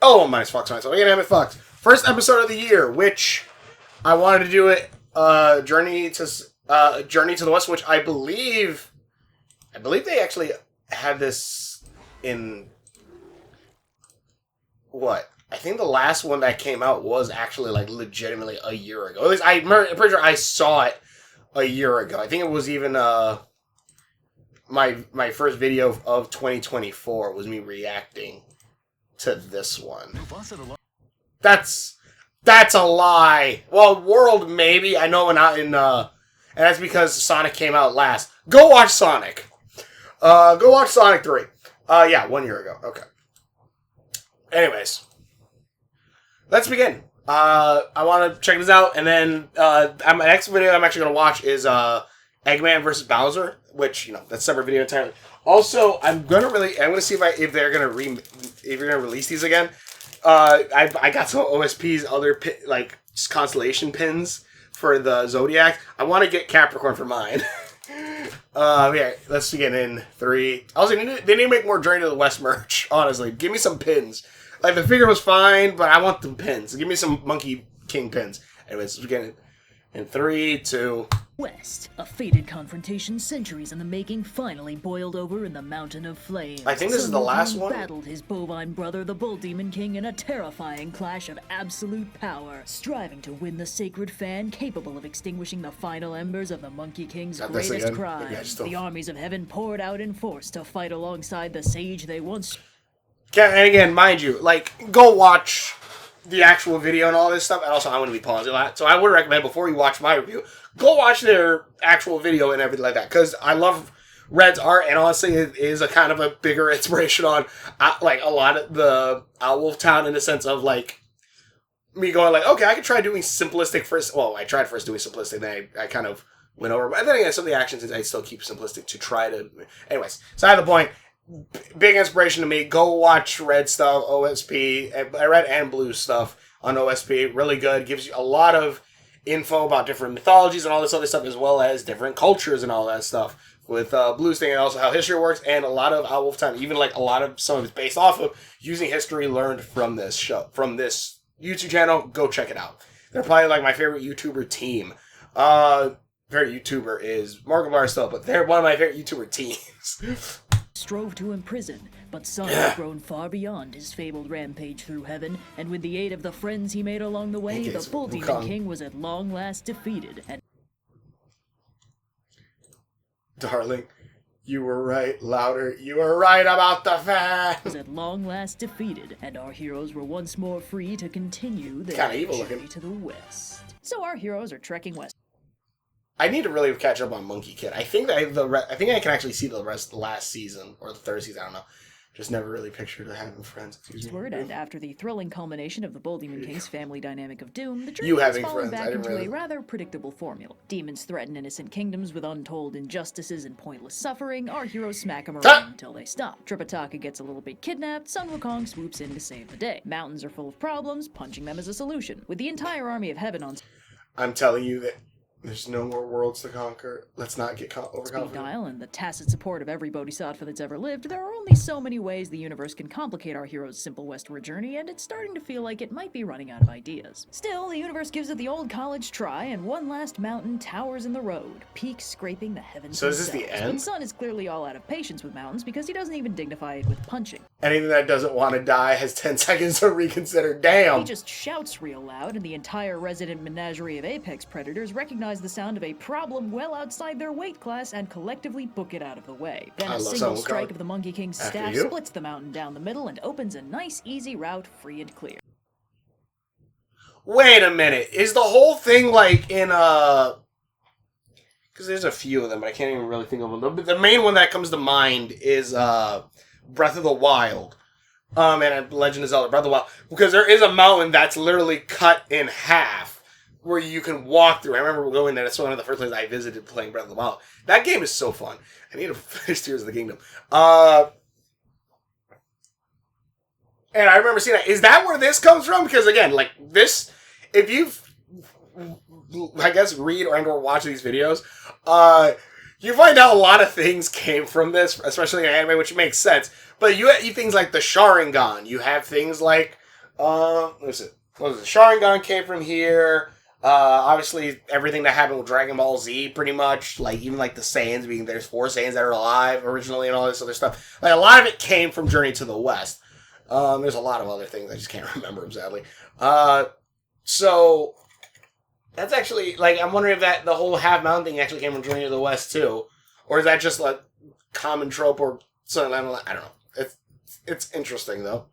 Oh, minus Fox, minus. We're gonna have it Fox. First episode of the year, which I wanted to do it. Journey to the West, which I believe they actually had this in what? I think the last one that came out was actually like legitimately a year ago. At least I'm pretty sure I saw it a year ago. I think it was even my first video of 2024 was me reacting to this one. That's a lie. Well, World maybe. I know we're not in and that's because Sonic came out last. Go watch Sonic. Go watch Sonic 3. Yeah, 1 year ago. Okay. Anyways, let's begin. I want to check this out, and then my next video I'm actually going to watch is Eggman versus Bowser, which that's a separate video entirely. Also, I'm gonna see if they're gonna release these again. I got some OSP's other constellation pins for the Zodiac. I want to get Capricorn for mine. Yeah, let's begin in 3. Also, they need to make more Journey to the West merch. Honestly, give me some pins. Like the figure was fine, but I want the pins. Give me some Monkey King pins. Anyways, let's begin in 3, 2. West, a fated confrontation centuries in the making finally boiled over in the Mountain of Flames. I think this is the last one. Battled his bovine brother, the Bull Demon King, in a terrifying clash of absolute power, striving to win the sacred fan capable of extinguishing the final embers of the Monkey King's greatest crime. The armies of heaven poured out in force to fight alongside the sage they once... And again, mind you, go watch the actual video and all this stuff. And also, I'm going to be pausing that. So I would recommend, before you watch my review, go watch their actual video and everything like that. Because I love Red's art, and honestly, it is a kind of a bigger inspiration on, a lot of the Owlwolf Town, in the sense of, me going, okay, I could try doing simplistic first. Well, I tried first doing simplistic, then I kind of went over. But then again, some of the actions, I still keep simplistic to try to... Anyways, so I have the point. Big inspiration to me. Go watch Red stuff, OSP, Red and Blue stuff on OSP. Really good. Gives you a lot of info about different mythologies and all this other stuff, as well as different cultures and all that stuff. With Blue's thing, and also how history works, and a lot of Owlwolf Time, even a lot of some of it's based off of using history learned from this show, from this YouTube channel. Go check it out. They're probably my favorite YouTuber team. Favorite YouTuber is Markiplier still, but they're one of my favorite YouTuber teams. Strove to imprison, but Son had grown far beyond his fabled rampage through heaven, and with the aid of the friends he made along the way, the Bull Demon King was at long last defeated. And darling, you were right. Louder. You were right about the fact. Was at long last defeated, and our heroes were once more free to continue their journey to the west. So our heroes are trekking west. I need to really catch up on Monkey Kid. I think I can actually see the rest of the last season, or the third season, I don't know. Just never really pictured having friends. And after the thrilling culmination of the Bull Demon King's family dynamic of doom, the journey has fallen back into a rather predictable formula. Demons threaten innocent kingdoms with untold injustices and pointless suffering. Our heroes smack them around until they stop. Tripitaka gets a little bit kidnapped. Sun Wukong swoops in to save the day. Mountains are full of problems. Punching them is a solution. With the entire army of heaven on... I'm telling you that there's no more worlds to conquer. Let's not get overconfident. Speed dial and the tacit support of every bodhisattva that's ever lived, there are only so many ways the universe can complicate our hero's simple westward journey, and it's starting to feel like it might be running out of ideas. Still, the universe gives it the old college try, and one last mountain towers in the road, peaks scraping the heavens. So is this the end? But Sun is clearly all out of patience with mountains because he doesn't even dignify it with punching. Anything that doesn't want to die has 10 seconds to reconsider. Damn! He just shouts real loud, and the entire resident menagerie of apex predators recognize the sound of a problem well outside their weight class and collectively book it out of the way. Then a single strike of the Monkey King's staff splits the mountain down the middle and opens a nice, easy route free and clear. Wait a minute. Is the whole thing in because there's a few of them, but I can't even really think of them. The main one that comes to mind is Breath of the Wild. And Legend of Zelda Breath of the Wild. Because there is a mountain that's literally cut in half where you can walk through. I remember going there. That's one of the first places I visited playing Breath of the Wild. That game is so fun. I need to finish Tears of the Kingdom. And I remember seeing that. Is that where this comes from? Because again, this, if you've, I guess, read or watch these videos, you find out a lot of things came from this, especially in anime, which makes sense. But you have things like the Sharingan. You have things like Listen, what was it? Sharingan came from here. Obviously, everything that happened with Dragon Ball Z, pretty much, like, even, like, the Saiyans being, there's 4 Saiyans that are alive originally and all this other stuff. Like, a lot of it came from Journey to the West. There's a lot of other things, I just can't remember them, sadly. So, that's actually, like, I'm wondering if the whole Half Mountain thing actually came from Journey to the West, too. Or is that just, like, common trope or something? I don't know. It's interesting, though.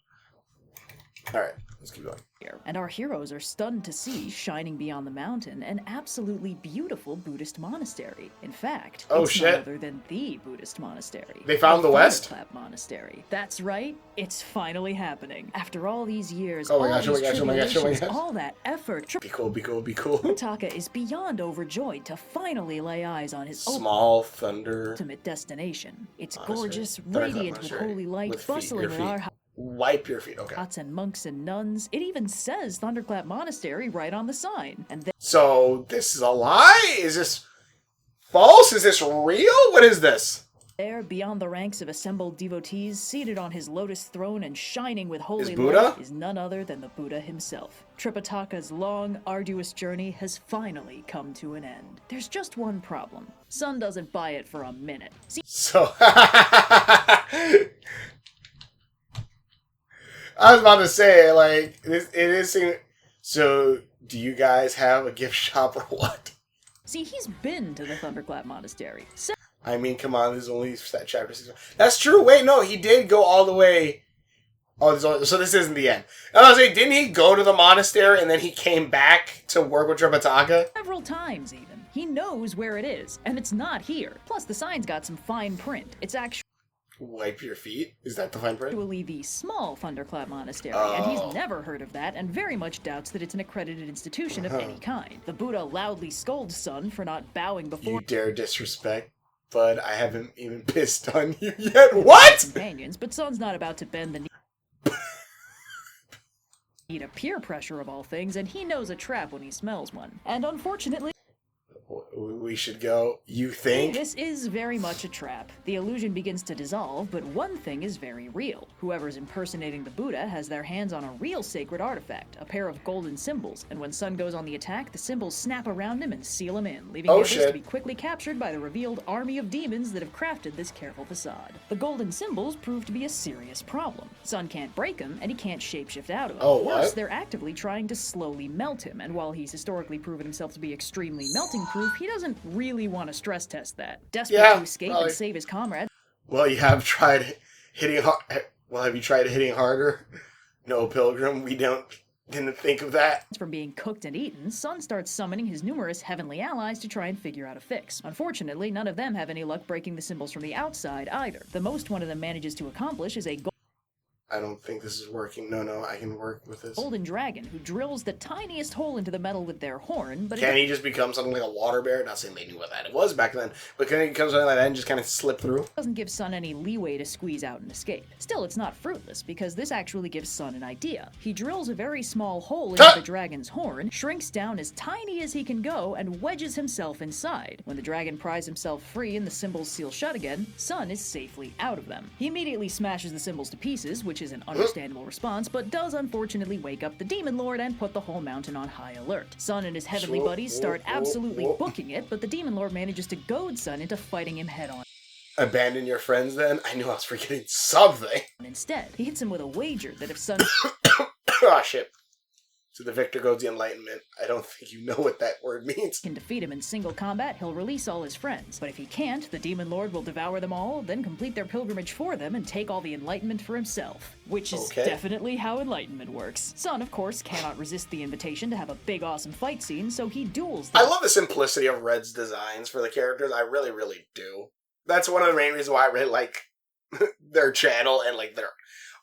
Alright, let's keep going. And our heroes are stunned to see, shining beyond the mountain, an absolutely beautiful Buddhist monastery. In fact, it's none other than the Buddhist monastery. They found the West? Thunderclap Monastery. That's right, it's finally happening. After all these years, oh my gosh, all that effort. Be cool. Tripitaka is beyond overjoyed to finally lay eyes on his small thunder ultimate destination. It's monastery. Gorgeous, radiant with holy light, bustling with our wipe your feet, okay. Huts and monks and nuns. It even says Thunderclap Monastery right on the sign. And so this is a lie? Is this false? Is this real? What is this? There, beyond the ranks of assembled devotees, seated on his lotus throne and shining with holy light, is none other than the Buddha himself. Tripitaka's long, arduous journey has finally come to an end. There's just one problem. Sun doesn't buy it for a minute. So... I was about to say, like, it is... So, do you guys have a gift shop or what? See, he's been to the Thunderclap Monastery. I mean, come on, this is only chapter 6. That's true. Wait, no, he did go all the way... Oh, so this isn't the end. I was saying, didn't he go to the monastery and then he came back to work with Tripitaka? Several times, even. He knows where it is, and it's not here. Plus, the sign's got some fine print. It's actually... Wipe your feet? Is that the fine print? Actually the small Thunderclap Monastery, and he's never heard of that and very much doubts that it's an accredited institution of any kind. The Buddha loudly scolds Sun for not bowing before... You dare disrespect, but I haven't even pissed on you yet. What?! ...companions, but Sun's not about to bend the knee to peer pressure of all things, and he knows a trap when he smells one. And unfortunately... We should go, you think? This is very much a trap. The illusion begins to dissolve, but one thing is very real. Whoever's impersonating the Buddha has their hands on a real sacred artifact, a pair of golden symbols, and when Sun goes on the attack, the symbols snap around him and seal him in, leaving the others to be quickly captured by the revealed army of demons that have crafted this careful facade. The golden symbols prove to be a serious problem. Sun can't break them, and he can't shapeshift out of them. Oh, Worse, what? They're actively trying to slowly melt him, and while he's historically proven himself to be extremely melting-proof, he doesn't really want to stress test that. Desperate to escape and save his comrade. Well, you have tried hitting hard. Well, have you tried hitting harder? No, Pilgrim, we didn't think of that. From being cooked and eaten, Sun starts summoning his numerous heavenly allies to try and figure out a fix. Unfortunately, none of them have any luck breaking the symbols from the outside either. The most one of them manages to accomplish is a I don't think this is working. No, I can work with this. golden dragon who drills the tiniest hole into the metal with their horn, but can he just become something like a water bear? Not saying they knew what that it was back then, but can he become something like that and just kind of slip through? Doesn't give Sun any leeway to squeeze out and escape. Still, it's not fruitless, because this actually gives Sun an idea. He drills a very small hole into the dragon's horn, shrinks down as tiny as he can go, and wedges himself inside. When the dragon pries himself free and the symbols seal shut again, Sun is safely out of them. He immediately smashes the symbols to pieces, which is an understandable response, but does unfortunately wake up the Demon Lord and put the whole mountain on high alert. Sun and his heavenly buddies start absolutely booking it, but the Demon Lord manages to goad Sun into fighting him head-on. Abandon your friends then? I knew I was forgetting something. Instead, he hits him with a wager that if Sun... Ah, shit. So the victor goes the enlightenment. I don't think you know what that word means. Can defeat him in single combat, he'll release all his friends. But if he can't, the Demon Lord will devour them all, then complete their pilgrimage for them and take all the enlightenment for himself. Which is definitely how enlightenment works. Sun, of course, cannot resist the invitation to have a big awesome fight scene, so he duels them. I love the simplicity of Red's designs for the characters. I really, really do. That's one of the main reasons why I really like their channel and like their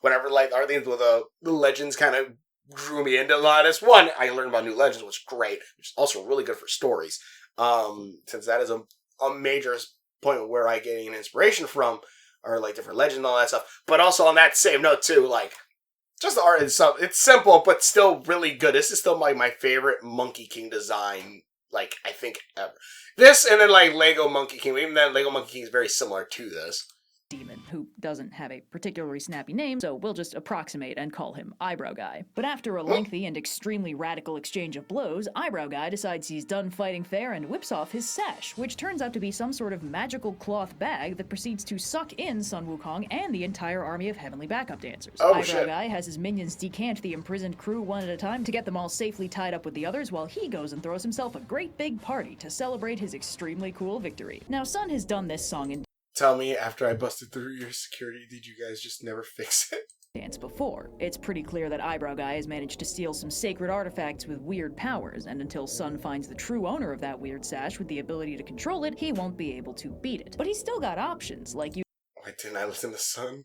whatever, like our things with the legends kind of drew me into a lot of this. One, I learned about new legends, which is great, which is also really good for stories. Since that is a major point where I get an inspiration from, or like different legends and all that stuff. But also on that same note too, like just the art itself, it's simple but still really good. This is still my favorite Monkey King design, like I think ever. This and then like Lego Monkey King. Even then, Lego Monkey King is very similar to this. demon, who doesn't have a particularly snappy name, so we'll just approximate and call him Eyebrow Guy. But after a lengthy and extremely radical exchange of blows, Eyebrow Guy decides he's done fighting fair and whips off his sash, which turns out to be some sort of magical cloth bag that proceeds to suck in Sun Wukong and the entire army of heavenly backup dancers. Eyebrow Guy has his minions decant the imprisoned crew one at a time to get them all safely tied up with the others, while he goes and throws himself a great big party to celebrate his extremely cool victory. Now, Sun has done this song in Tell me, after I busted through your security, did you guys just never fix it? Dance before. It's pretty clear that Eyebrow Guy has managed to steal some sacred artifacts with weird powers, and until Sun finds the true owner of that weird sash with the ability to control it, he won't be able to beat it. But he's still got options, like Why didn't I listen to Sun?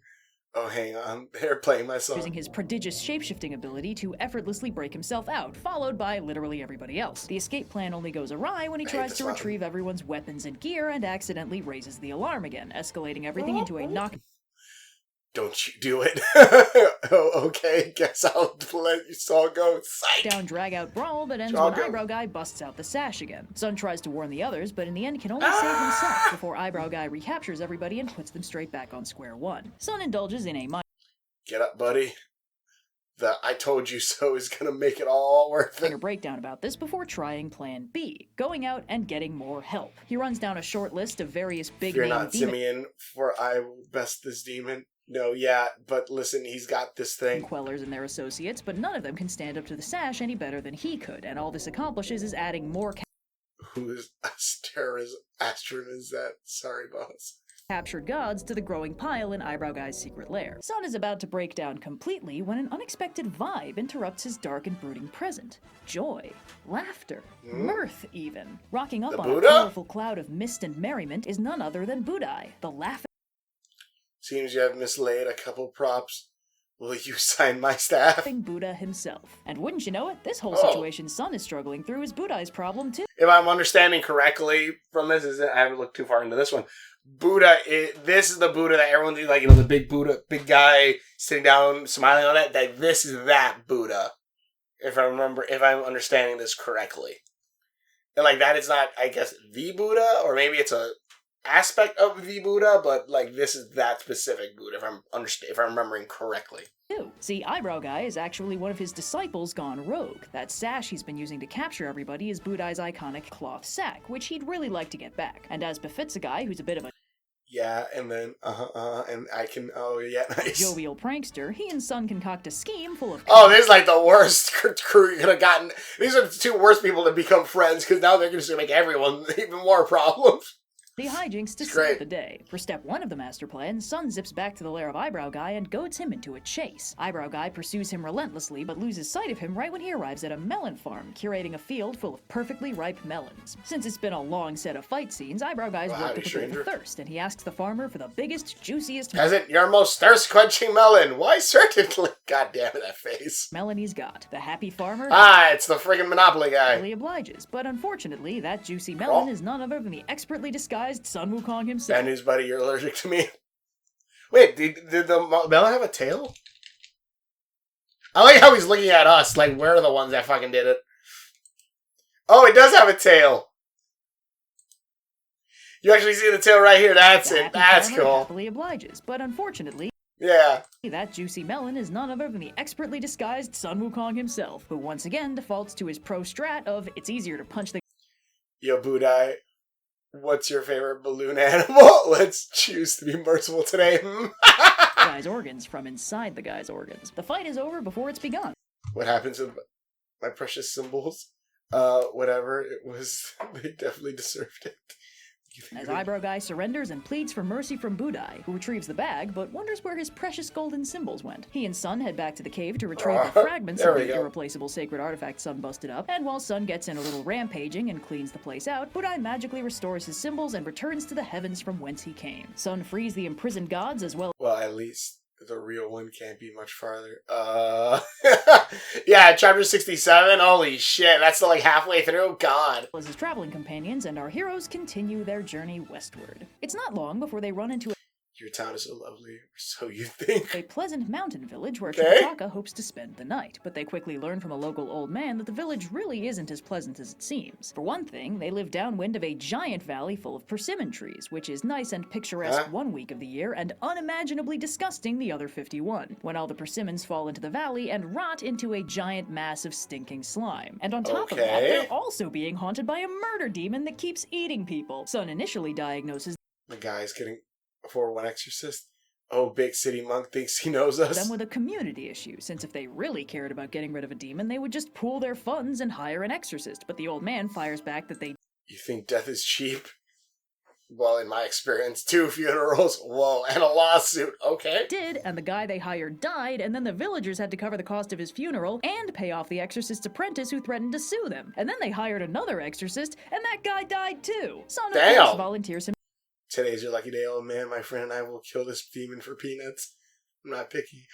Oh, hang on. They're playing my song. using his prodigious shapeshifting ability to effortlessly break himself out, followed by literally everybody else. The escape plan only goes awry when he tries to retrieve everyone's weapons and gear and accidentally raises the alarm again, escalating everything into a knock. Don't you do it. Oh, okay. Guess I'll let you all go. Psych. Down drag-out brawl that ends when Eyebrow Guy busts out the sash again. Sun tries to warn the others, but in the end can only save himself before Eyebrow Guy recaptures everybody and puts them straight back on square one. Sun indulges in a Get up, buddy. The I told you so is gonna make it all worth it. A breakdown about this before trying plan B, going out and getting more help. He runs down a short list of various big name demons. You're not Simeon, for I will best this demon. No, yeah, but listen, he's got this thing. Quellers and their associates, but none of them can stand up to the sash any better than he could, and all this accomplishes is adding more Who is Astron is that? Sorry, boss. Captured gods to the growing pile in Eyebrow Guy's secret lair. Sun is about to break down completely when an unexpected vibe interrupts his dark and brooding present. Joy, laughter, mirth even. Rocking up on a colorful cloud of mist and merriment is none other than Budai, the laughing. Seems you have mislaid a couple props. Will you sign my staff? Buddha himself. And wouldn't you know it, this whole situation Sun is struggling through is Budai's problem too. If I'm understanding correctly from this, I haven't looked too far into this one. This is the Buddha that everyone's like, the big Buddha, big guy sitting down, smiling on it. That this is that Buddha. If I'm understanding this correctly. And like that is not, I guess, the Buddha, or maybe it's a aspect of the Buddha, but like this is that specific Buddha, if I'm remembering correctly. See, Eyebrow Guy is actually one of his disciples gone rogue. That sash he's been using to capture everybody is Budai's iconic cloth sack, which he'd really like to get back. And as befits a guy who's a bit of a and then and I can nice jovial prankster, he and Sun concoct a scheme full of this is like the worst crew you could have gotten. These are the two worst people to become friends, because now they're going to make everyone even more problems. The hijinks to save the day. For step 1 of the master plan, Sun zips back to the lair of Eyebrow Guy and goads him into a chase. Eyebrow Guy pursues him relentlessly, but loses sight of him right when he arrives at a melon farm, curating a field full of perfectly ripe melons. Since it's been a long set of fight scenes, Eyebrow Guy's worked up a bit of thirst, and he asks the farmer for the biggest, juiciest Peasant, your most thirst-quenching melon. Why certainly. God damn it, that face. Melon he's got. The happy farmer it's the friggin' Monopoly guy. Really obliges, but unfortunately, that juicy melon is none other than the expertly disguised Sun Wukong himself. Bad news, buddy, you're allergic to me. Wait, did the melon have a tail? I like how he's looking at us, like we're the ones that fucking did it. Oh, it does have a tail. You actually see the tail right here. That's it. That's cool. Happily obliges, but unfortunately, that juicy melon is none other than the expertly disguised Sun Wukong himself, who once again defaults to his pro strat of it's easier to punch the Yo, Budai, what's your favorite balloon animal? Let's choose to be merciful today. guy's organs from inside the guy's organs. The fight is over before it's begun. What happens to my precious symbols? Whatever it was, they definitely deserved it. As Eyebrow Guy surrenders and pleads for mercy from Budai, who retrieves the bag, but wonders where his precious golden symbols went. He and Sun head back to the cave to retrieve the fragments of the irreplaceable sacred artifact Sun busted up, and while Sun gets in a little rampaging and cleans the place out, Budai magically restores his symbols and returns to the heavens from whence he came. Sun frees the imprisoned gods as well. Well, at least the real one can't be much farther. Yeah, chapter 67. Holy shit, that's still like halfway through. God. As his traveling companions, and our heroes continue their journey westward. It's not long before they run into Your town is so lovely, so you think. A pleasant mountain village where Tripitaka hopes to spend the night, but they quickly learn from a local old man that the village really isn't as pleasant as it seems. For one thing, they live downwind of a giant valley full of persimmon trees, which is nice and picturesque 1 week of the year and unimaginably disgusting the other 51, when all the persimmons fall into the valley and rot into a giant mass of stinking slime. And on top of that, they're also being haunted by a murder demon that keeps eating people. Sun initially diagnoses the guy's getting 4-1 exorcist. Oh, big city monk thinks he knows us. them with a community issue, since if they really cared about getting rid of a demon, they would just pool their funds and hire an exorcist. But the old man fires back that they You think death is cheap? Well, in my experience, 2 funerals, whoa, and a lawsuit, okay. did, and the guy they hired died, and then the villagers had to cover the cost of his funeral and pay off the exorcist's apprentice who threatened to sue them. And then they hired another exorcist, and that guy died too. Son of course volunteers him. Today's your lucky day, old man. My friend and I will kill this demon for peanuts. I'm not picky.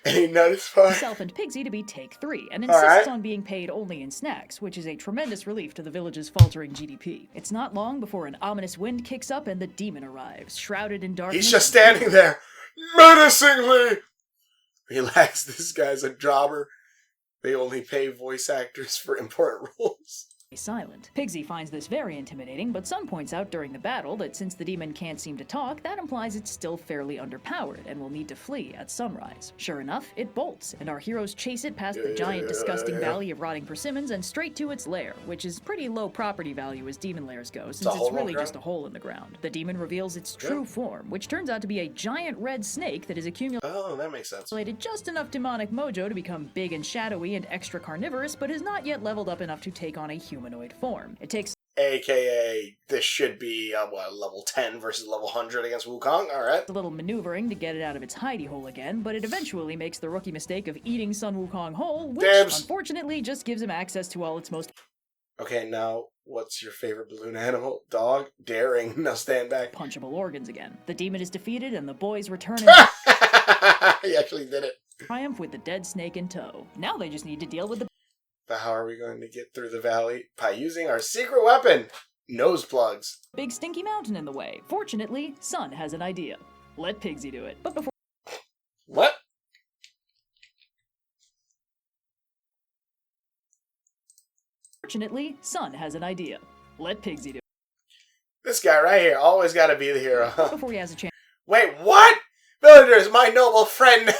Ain't none is fine. Himself and Pigsy to be take 3, and insists on being paid only in snacks, which is a tremendous relief to the village's faltering GDP. It's not long before an ominous wind kicks up and the demon arrives, shrouded in darkness. He's just standing there, menacingly. Relax, this guy's a jobber. They only pay voice actors for important roles. Silent. Pigsy finds this very intimidating, but Sun points out during the battle that since the demon can't seem to talk, that implies it's still fairly underpowered and will need to flee at sunrise. Sure enough, it bolts, and our heroes chase it past the giant, disgusting valley of rotting persimmons and straight to its lair, which is pretty low property value as demon lairs go, since it's really just a hole in the ground. The demon reveals its true form, which turns out to be a giant red snake that is accumulated that makes sense. Just enough demonic mojo to become big and shadowy and extra carnivorous, but has not yet leveled up enough to take on a humanoid form. It takes AKA, this should be, level 10 versus level 100 against Wukong, alright. a little maneuvering to get it out of its hidey hole again, but it eventually makes the rookie mistake of eating Sun Wukong whole, which unfortunately just gives him access to all its most... Okay, now, what's your favorite balloon animal? Dog? Daring. Now stand back. ...punchable organs again. The demon is defeated and the boys return He actually did it. triumph with the dead snake in tow. Now they just need to deal with the... But how are we going to get through the valley? By using our secret weapon, nose plugs. big stinky mountain in the way. Fortunately, Sun has an idea. Let Pigsy do it. But before... What? Fortunately, Sun has an idea. Let Pigsy do it. This guy right here, always gotta be the hero. Before he has a chance... Wait, what? Villagers, my noble friend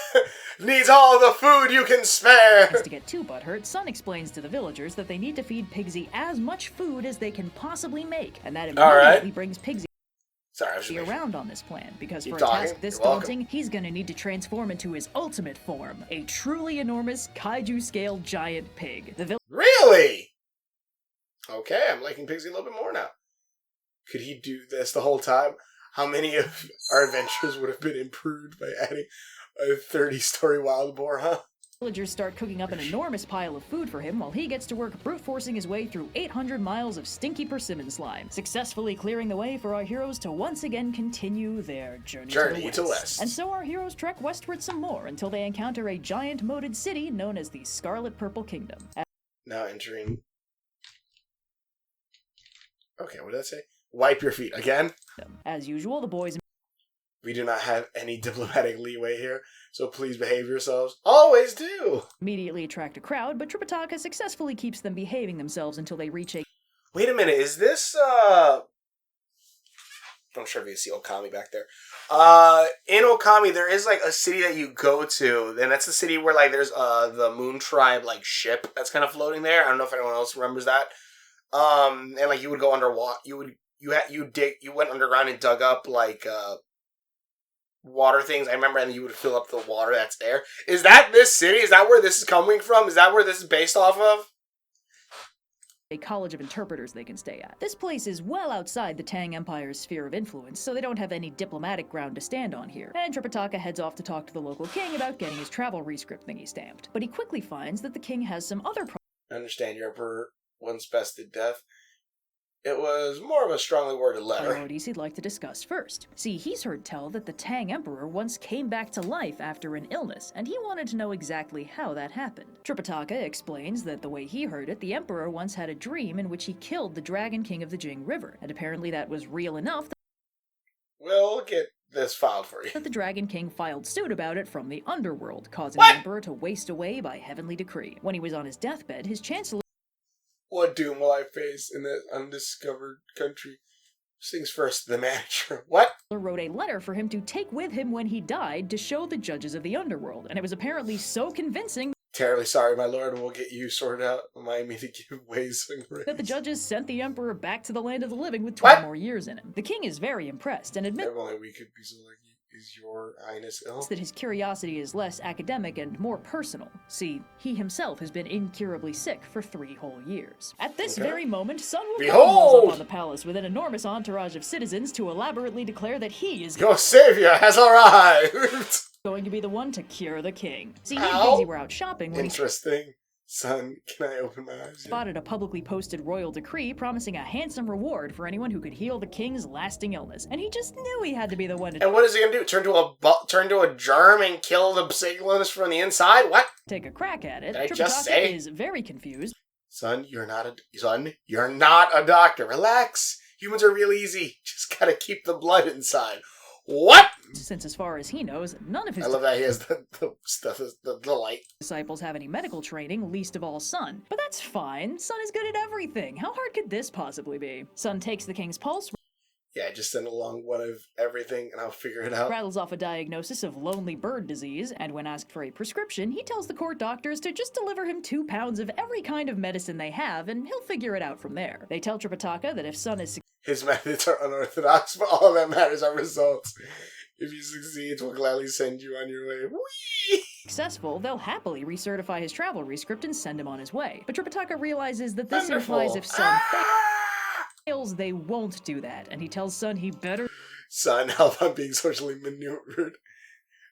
needs all the food you can spare. To get too butthurt, Sun explains to the villagers that they need to feed Pigsy as much food as they can possibly make, and that immediately brings Pigsy around on this plan, because for a task this daunting, he's gonna need to transform into his ultimate form, a truly enormous kaiju-scale giant pig. Really? Okay, I'm liking Pigsy a little bit more now. Could he do this the whole time? How many of our adventures would have been improved by adding a 30-story wild boar, huh? Villagers start cooking up an enormous pile of food for him while he gets to work brute-forcing his way through 800 miles of stinky persimmon slime, successfully clearing the way for our heroes to once again continue their journey to the west. And so our heroes trek westward some more until they encounter a giant moated city known as the Scarlet Purple Kingdom. Now entering... Okay, what did I say? Wipe your feet. Again? As usual, the boys... We do not have any diplomatic leeway here, so please behave yourselves. Always do! Immediately attract a crowd, but Tripitaka successfully keeps them behaving themselves until they reach a... Wait a minute, is this, I'm sure if you see Okami back there. In Okami, there is, like, a city that you go to, and that's the city where, like, there's, the Moon Tribe, like, ship that's kind of floating there. I don't know if anyone else remembers that. And, like, you would go underwater, you went underground and dug up, like, water things. I remember, and you would fill up the water that's there. Is that this city? Is that where this is coming from? Is that where this is based off of? A college of interpreters they can stay at. This place is well outside the Tang Empire's sphere of influence, so they don't have any diplomatic ground to stand on here. And Tripitaka heads off to talk to the local king about getting his travel rescript thingy stamped. But he quickly finds that the king has some other I understand your emperor once bested death. It was more of a strongly worded letter. Priorities he'd like to discuss first. See, he's heard tell that the Tang Emperor once came back to life after an illness, and he wanted to know exactly how that happened. Tripitaka explains that the way he heard it, the Emperor once had a dream in which he killed the Dragon King of the Jing River, and apparently that was real enough. We'll get this filed for you. But the Dragon King filed suit about it from the underworld, causing the Emperor to waste away by heavenly decree. When he was on his deathbed, his chancellor... What doom will I face in this undiscovered country? Things first, the manager. What? Wrote a letter for him to take with him when he died to show the judges of the underworld, and it was apparently so convincing... Terribly sorry, my lord, and we'll get you sorted out. Remind me to give ways and grace. That the judges sent the Emperor back to the land of the living with 12 more years in him. The king is very impressed and admits... If only we could be so lucky. Is your highness ill? That his curiosity is less academic and more personal. See, he himself has been incurably sick for 3 whole years. At this very moment, Sun will up on the palace with an enormous entourage of citizens to elaborately declare that he is... Your savior has arrived! ...going to be the one to cure the king. See, he and Daisy were out shopping when Interesting. Son, can I open my eyes? Spotted a publicly posted royal decree promising a handsome reward for anyone who could heal the king's lasting illness, and he just knew he had to be the one to... And what is he gonna do? Turn to a germ and kill the sick illness from the inside? What? Take a crack at it. Did I just say? Is very confused. Son, you're not a doctor. Relax. Humans are real easy. Just gotta keep the blood inside. What? Since as far as he knows, none of his... I love that he has the stuff, the light. ...disciples have any medical training, least of all Sun. But that's fine. Sun is good at everything. How hard could this possibly be? Sun takes the king's pulse... Yeah, just send along one of everything and I'll figure it out. Rattles off a diagnosis of lonely bird disease, and when asked for a prescription, he tells the court doctors to just deliver him 2 pounds of every kind of medicine they have, and he'll figure it out from there. They tell Tripitaka that if Sun is... His methods are unorthodox, but all that matters are results. If he succeeds, we'll gladly send you on your way. Whee! Successful, they'll happily recertify his travel rescript and send him on his way. But Tripitaka realizes that this implies if Sun fails, they won't do that, and he tells Sun he better... Son, help on being socially maneuvered.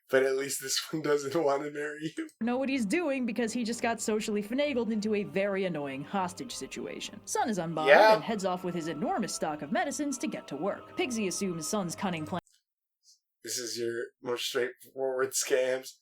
But at least this one doesn't want to marry you. Know what he's doing because he just got socially finagled into a very annoying hostage situation. Sun is unbothered and heads off with his enormous stock of medicines to get to work. Pigsy assumes Sun's cunning plan... This is your most straightforward scams.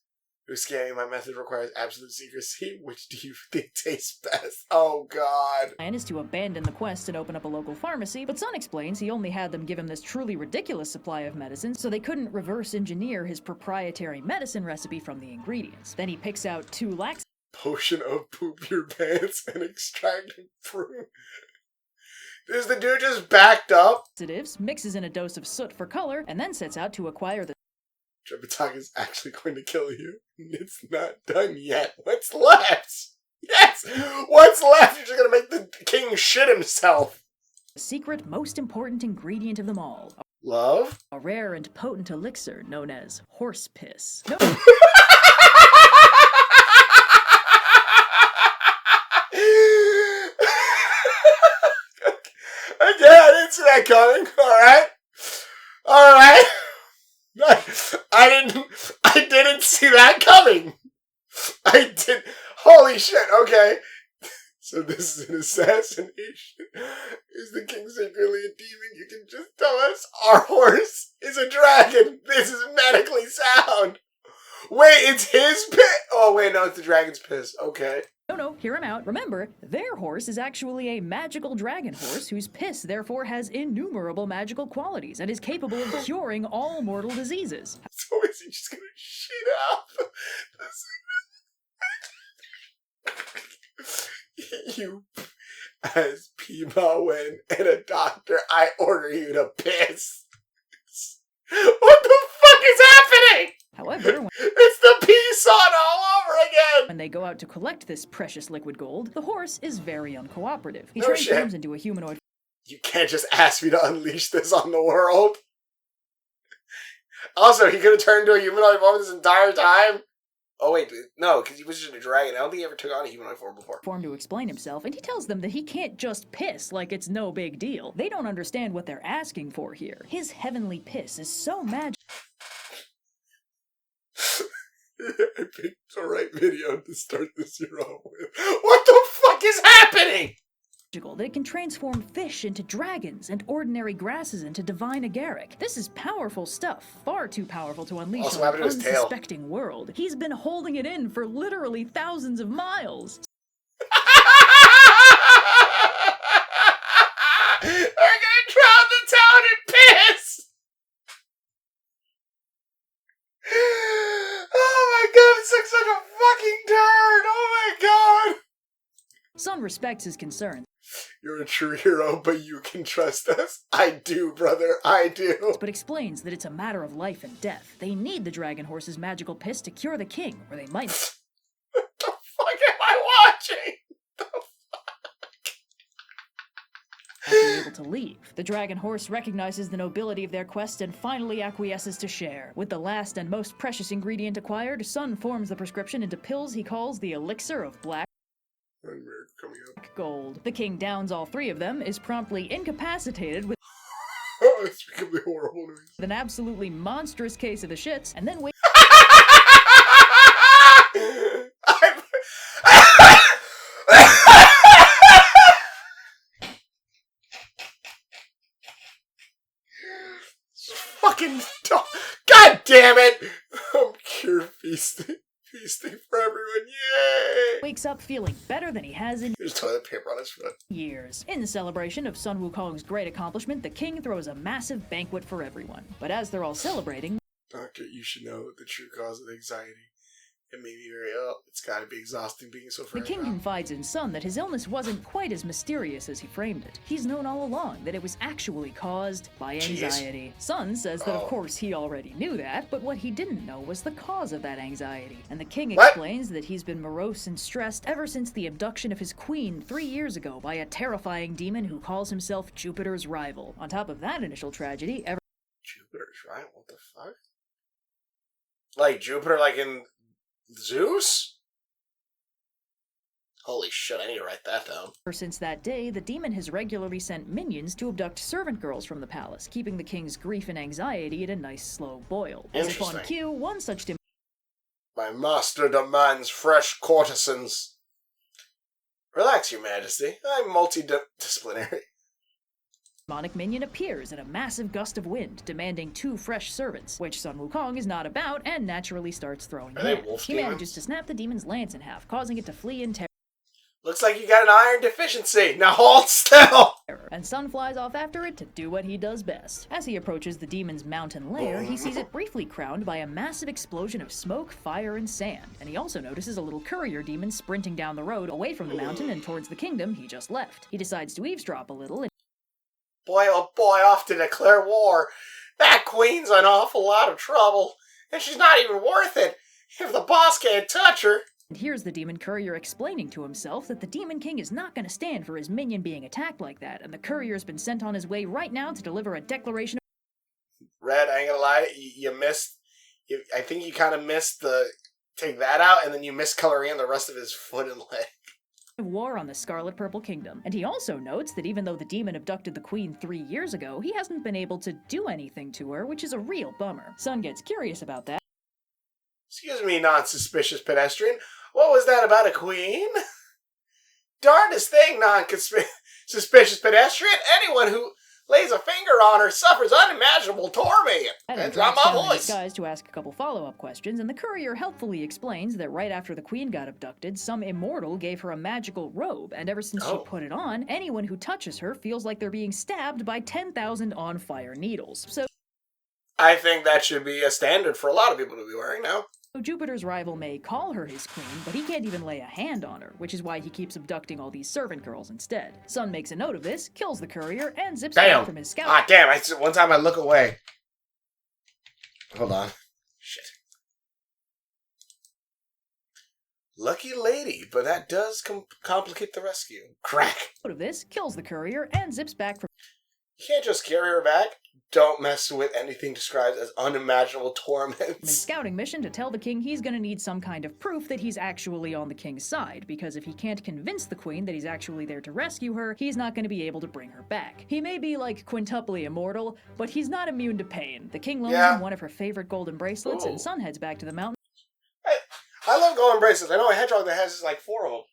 Who's scamming? My method requires absolute secrecy. Which do you think tastes best? Oh, God. Plan is to abandon the quest and open up a local pharmacy, but Sun explains he only had them give him this truly ridiculous supply of medicine, so they couldn't reverse engineer his proprietary medicine recipe from the ingredients. Then he picks out 2 laxatives. Potion of poop your pants and extract fruit. Is the dude just backed up? Mixes in a dose of soot for color, and then sets out to acquire the... Tripitaka is actually going to kill you. It's not done yet. What's left? Yes! What's left? You're just gonna make the king shit himself. The secret, most important ingredient of them all. Love? A rare and potent elixir known as horse piss. No. Again, I didn't see that coming. Alright. I didn't see that coming. Holy shit, okay. So this is an assassination. Is the king secretly a demon? You can just tell us. Our horse is a dragon. This is medically sound. Wait, it's his piss? Oh, wait, no, it's the dragon's piss. Okay. No, hear him out. Remember, their horse is actually a magical dragon horse whose piss therefore has innumerable magical qualities and is capable of curing all mortal diseases. So is he just gonna shit up? You, as P-Mawen and a doctor, I order you to piss. What the fuck is happening? However, it's the peace on all over again! When they go out to collect this precious liquid gold, the horse is very uncooperative. He transforms into a humanoid. You can't just ask me to unleash this on the world. Also, he could have turned into a humanoid form this entire time. Oh wait, no, because he was just a dragon. I don't think he ever took on a humanoid form before. To explain himself, and he tells them that he can't just piss like it's no big deal. They don't understand what they're asking for here. His heavenly piss is so magical. I picked the right video to start this year off with. What the fuck is happening? That it can transform fish into dragons and ordinary grasses into divine agaric. This is powerful stuff, far too powerful to unleash on an unsuspecting world. He's been holding it in for literally thousands of miles. They're gonna drown the town in piss! Sun respects his concerns. You're a true hero, but you can trust us. I do, brother, I do. But explains that it's a matter of life and death. They need the dragon horse's magical piss to cure the king, or they might... What the fuck am I watching? Be able to leave. The dragon horse recognizes the nobility of their quest and finally acquiesces to share. With the last and most precious ingredient acquired, Sun forms the prescription into pills he calls the elixir of black gold. The king downs all 3 of them, is promptly incapacitated with it's becoming horrible news. An absolutely monstrous case of the shits, and then wakes fucking God damn it! I'm cure feasting for everyone, yay! Wakes up feeling better than he has in There's toilet paper on his foot. Years. In the celebration of Sun Wukong's great accomplishment, the king throws a massive banquet for everyone. But as they're all celebrating, Doctor, you should know the true cause of anxiety. It made me very ill. It's gotta be exhausting being so the king confides in Sun that his illness wasn't quite as mysterious as he framed it. He's known all along that it was actually caused by anxiety. Sun says that of course he already knew that, but what he didn't know was the cause of that anxiety. And the king explains that he's been morose and stressed ever since the abduction of his queen 3 years ago by a terrifying demon who calls himself Jupiter's rival. On top of that initial tragedy, Jupiter's rival? What the fuck? Like Jupiter, like in Zeus? Holy shit, I need to write that down. Ever since that day, the demon has regularly sent minions to abduct servant girls from the palace, keeping the king's grief and anxiety at a nice slow boil. As if on cue, one such My master demands fresh courtesans. Relax, your majesty. I'm multidisciplinary. demonic minion appears in a massive gust of wind, demanding 2 fresh servants, which Sun Wukong is not about and naturally starts throwing hands. He manages to snap the demon's lance in half, causing it to flee in terror. Looks like you got an iron deficiency. Now hold still! And Sun flies off after it to do what he does best. As he approaches the demon's mountain lair, he sees it briefly crowned by a massive explosion of smoke, fire, and sand. And he also notices a little courier demon sprinting down the road away from the mountain and towards the kingdom he just left. He decides to eavesdrop a little and boy, oh boy, off to declare war. That queen's an awful lot of trouble, and she's not even worth it if the boss can't touch her. And here's the demon courier explaining to himself that the Demon King is not going to stand for his minion being attacked like that, and the courier's been sent on his way right now to deliver a declaration of... Red, I ain't gonna lie, you missed... I think you kind of missed the... Take that out, and then you missed coloring in the rest of his foot and leg. War on the Scarlet Purple Kingdom. And he also notes that even though the demon abducted the queen 3 years ago, he hasn't been able to do anything to her, which is a real bummer. Sun gets curious about that. Excuse me, non-suspicious pedestrian. What was that about a queen? Darndest thing, non-suspicious pedestrian. Anyone who lays a finger on her suffers unimaginable torment. And drop my voice. Guys to ask a couple follow-up questions, and the courier helpfully explains that right after the queen got abducted, some immortal gave her a magical robe, and ever since she put it on, anyone who touches her feels like they're being stabbed by 10,000 on-fire needles. So I think that should be a standard for a lot of people to be wearing now. Jupiter's rival may call her his queen, but he can't even lay a hand on her, which is why he keeps abducting all these servant girls instead. Sun makes a note of this, kills the courier, and zips back from his scalp. Ah, damn, one time I look away. Hold on. Shit. Lucky lady, but that does complicate the rescue. Crack. Note of this, kills the courier, and zips back from... You can't just carry her back. Don't mess with anything described as unimaginable torments. His scouting mission to tell the king he's gonna need some kind of proof that he's actually on the king's side, because if he can't convince the queen that he's actually there to rescue her, he's not gonna be able to bring her back. He may be like quintuply immortal, but he's not immune to pain. The king loans him one of her favorite golden bracelets, and Sun heads back to the mountain. Hey, I love golden bracelets. I know a hedgehog that has like 4 of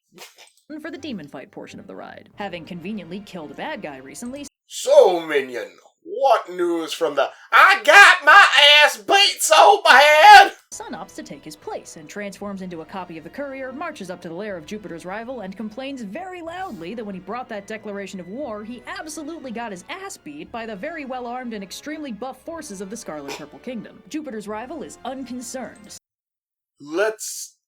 them. For the demon fight portion of the ride. Having conveniently killed a bad guy recently... So, minion, what news from the I got my ass beat so bad? Sun opts to take his place and transforms into a copy of the courier, marches up to the lair of Jupiter's rival, and complains very loudly that when he brought that declaration of war, he absolutely got his ass beat by the very well-armed and extremely buff forces of the Scarlet Purple Kingdom. Jupiter's rival is unconcerned. Let's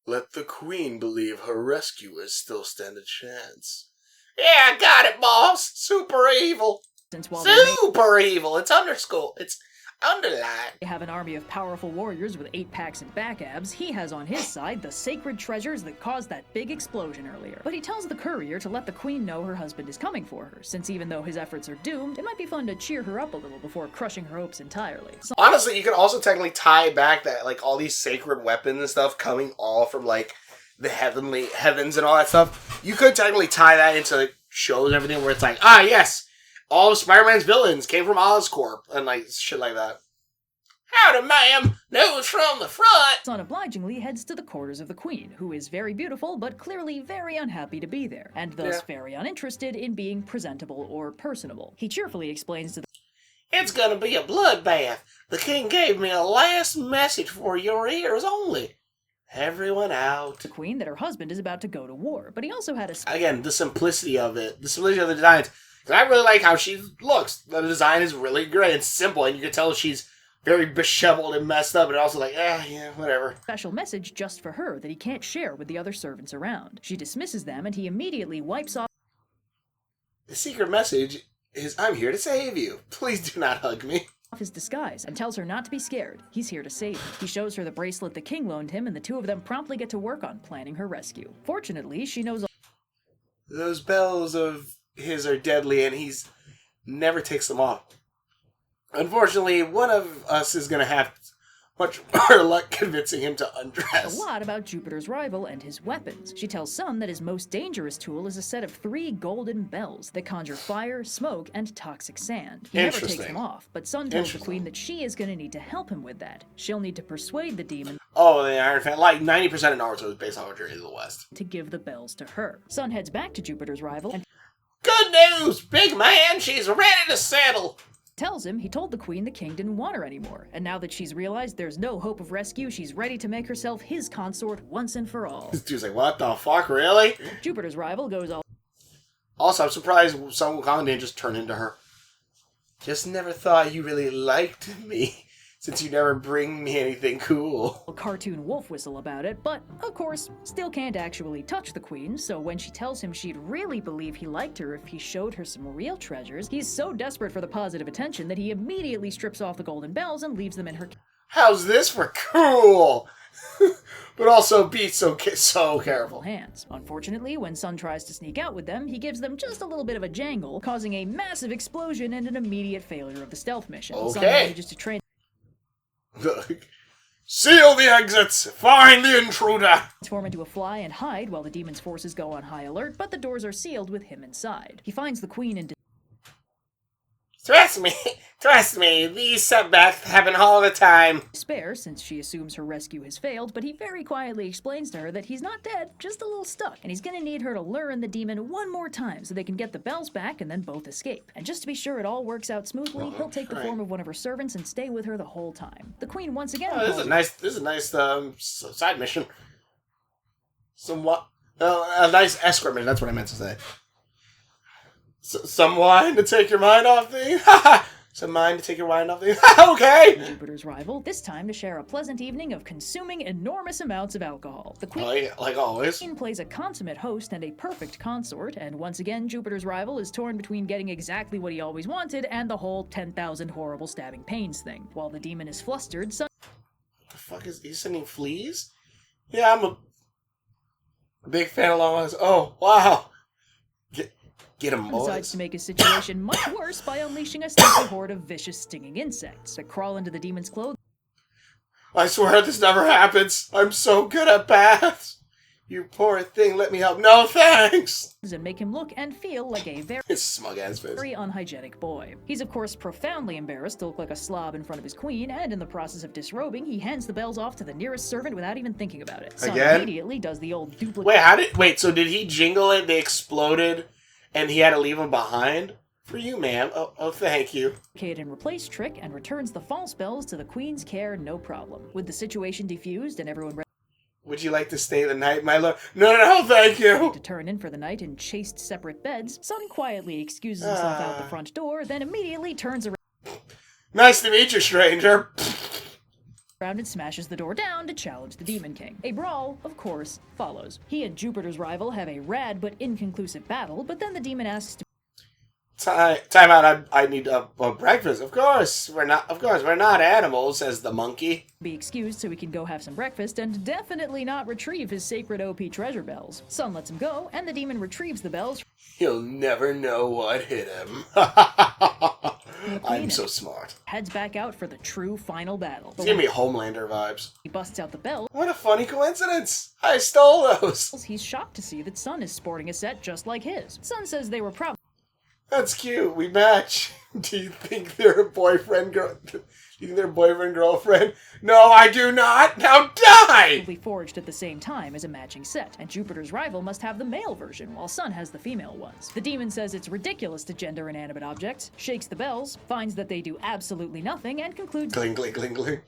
Let the queen believe her rescuers still stand a chance. Yeah, got it, boss. Super evil. Super evil. It's underscore. It's underline. They have an army of powerful warriors with 8-packs and back abs. He has on his side the sacred treasures that caused that big explosion earlier. But he tells the courier to let the queen know her husband is coming for her, since even though his efforts are doomed, it might be fun to cheer her up a little before crushing her hopes entirely. Honestly, you can also technically tie back that, like, all these sacred weapons and stuff coming all from, like, the heavenly heavens and all that stuff. You could technically tie that into, like, shows and everything where it's like, ah, yes, all of Spider-Man's villains came from Oscorp, and, like, shit like that. Howdy, ma'am! News from the front! Son obligingly heads to the quarters of the queen, who is very beautiful, but clearly very unhappy to be there, and thus very uninterested in being presentable or personable. He cheerfully explains to the It's gonna be a bloodbath. The king gave me a last message for your ears only. Everyone out. The queen that her husband is about to go to war, but he also had a... Again, the simplicity of it. The simplicity of the designs. Because I really like how she looks. The design is really great. It's simple, and you can tell she's very disheveled and messed up, and also like, yeah, whatever. Special message just for her that he can't share with the other servants around. She dismisses them, and he immediately wipes off... The secret message is, I'm here to save you. Please do not hug me. His disguise and tells her not to be scared. He's here to save her. He shows her the bracelet the king loaned him, and the two of them promptly get to work on planning her rescue. Fortunately, she knows... Those bells of his are deadly, and he's never takes them off. Unfortunately, one of us is going to have much more luck convincing him to undress. A lot about Jupiter's rival and his weapons. She tells Sun that his most dangerous tool is a set of 3 golden bells that conjure fire, smoke, and toxic sand. He never takes them off, but Sun tells the queen that she is going to need to help him with that. She'll need to persuade the demon... Oh, the Iron Fan. Like, 90% of Naruto is based on Journey to the West. ...to give the bells to her. Sun heads back to Jupiter's rival and... Good news, big man! She's ready to settle! Tells him he told the queen the king didn't want her anymore, and now that she's realized there's no hope of rescue, she's ready to make herself his consort once and for all. This dude's like, what the fuck, really? Jupiter's rival goes all... Also, I'm surprised Sun Wukong didn't just turn into her. Just never thought you really liked me, since you never bring me anything cool. A cartoon wolf whistle about it, but, of course, still can't actually touch the queen, so when she tells him she'd really believe he liked her if he showed her some real treasures, he's so desperate for the positive attention that he immediately strips off the golden bells and leaves them in her... How's this for cool? But also be so careful. Hands. Unfortunately, when Sun tries to sneak out with them, he gives them just a little bit of a jangle, causing a massive explosion and an immediate failure of the stealth mission. Okay. Sun manages to train... Seal the exits! Find the intruder! Transform into a fly and hide while the demon's forces go on high alert, but the doors are sealed with him inside. He finds the queen and... Trust me, these setbacks happen all the time. Despair, since she assumes her rescue has failed, but he very quietly explains to her that he's not dead, just a little stuck, and he's gonna need her to lure in the demon one more time so they can get the bells back and then both escape. And just to be sure it all works out smoothly, he'll take the form of one of her servants and stay with her the whole time. The queen once again... Oh, this is a nice side mission. Somewhat... a nice escort mission, that's what I meant to say. Some wine to take your mind off things? Some mind to take your mind off things? Okay! Jupiter's rival, this time to share a pleasant evening of consuming enormous amounts of alcohol. The queen, like always, plays a consummate host and a perfect consort, and once again, Jupiter's rival is torn between getting exactly what he always wanted and the whole 10,000 horrible stabbing pains thing. While the demon is flustered, Sun... What the fuck is he sending fleas? Yeah, I'm a big fan of long ones. Oh, wow. Get him, boys. Decides to make his situation much worse by unleashing a sneaky horde of vicious stinging insects that crawl into the demon's clothes. I swear this never happens. I'm so good at baths. You poor thing, let me help. No, thanks! And make him look and feel like a very unhygienic boy. He's of course profoundly embarrassed to look like a slob in front of his queen, and in the process of disrobing, he hands the bells off to the nearest servant without even thinking about it. Sun immediately does the old duplicate... Wait, so did he jingle it, they exploded, and he had to leave them behind? For you, ma'am. Oh, thank you. And replace trick and returns the false bells to the queen's care, no problem. With the situation defused and everyone... Would you like to stay the night, my love? No, thank you! To turn in for the night in chaste separate beds, Sun quietly excuses himself out the front door, then immediately turns around... Nice to meet you, stranger! around and smashes the door down to challenge the Demon King. A brawl, of course, follows. He and Jupiter's rival have a rad but inconclusive battle, but then the demon asks to Time out. I need a breakfast. Of course, we're not animals, says the monkey. Be excused so he can go have some breakfast and definitely not retrieve his sacred OP treasure bells. Sun lets him go, and the demon retrieves the bells. He'll never know what hit him. I'm so smart. Heads back out for the true final battle. It's giving me Homelander vibes. He busts out the bell. What a funny coincidence! I stole those. He's shocked to see that Sun is sporting a set just like his. Sun says they were proud. That's cute. We match. Do you think they're a boyfriend girlfriend? No, I do not. Now die. Be forged at the same time as a matching set, and Jupiter's rival must have the male version, while Sun has the female ones. The demon says it's ridiculous to gender inanimate objects, shakes the bells, finds that they do absolutely nothing, and concludes. Cling, cling, cling, cling.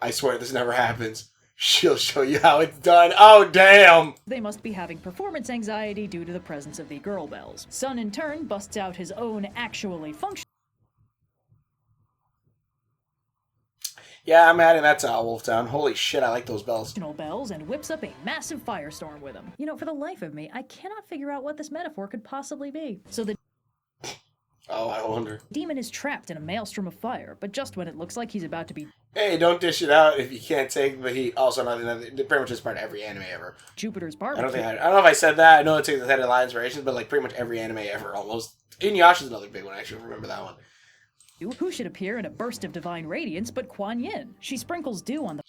I swear this never happens. She'll show you how it's done. Oh, damn! They must be having performance anxiety due to the presence of the girl bells. Sun, in turn, busts out his own actually functional. Yeah, I'm adding that to Wolftown. Holy shit, I like those bells. Bells and whips up a massive firestorm with them. You know, for the life of me, I cannot figure out what this metaphor could possibly be. So the Oh, I wonder. demon is trapped in a maelstrom of fire, but just when it looks like he's about to be. Hey, don't dish it out if you can't take the heat. Also, another pretty much is part of every anime ever. Jupiter's barbecue. I don't know if I said that. I know it takes the head of line inspirations, but like pretty much every anime ever almost. Inuyasha's another big one. I actually remember that one. Who should appear in a burst of divine radiance but Kuan Yin? She sprinkles dew on the.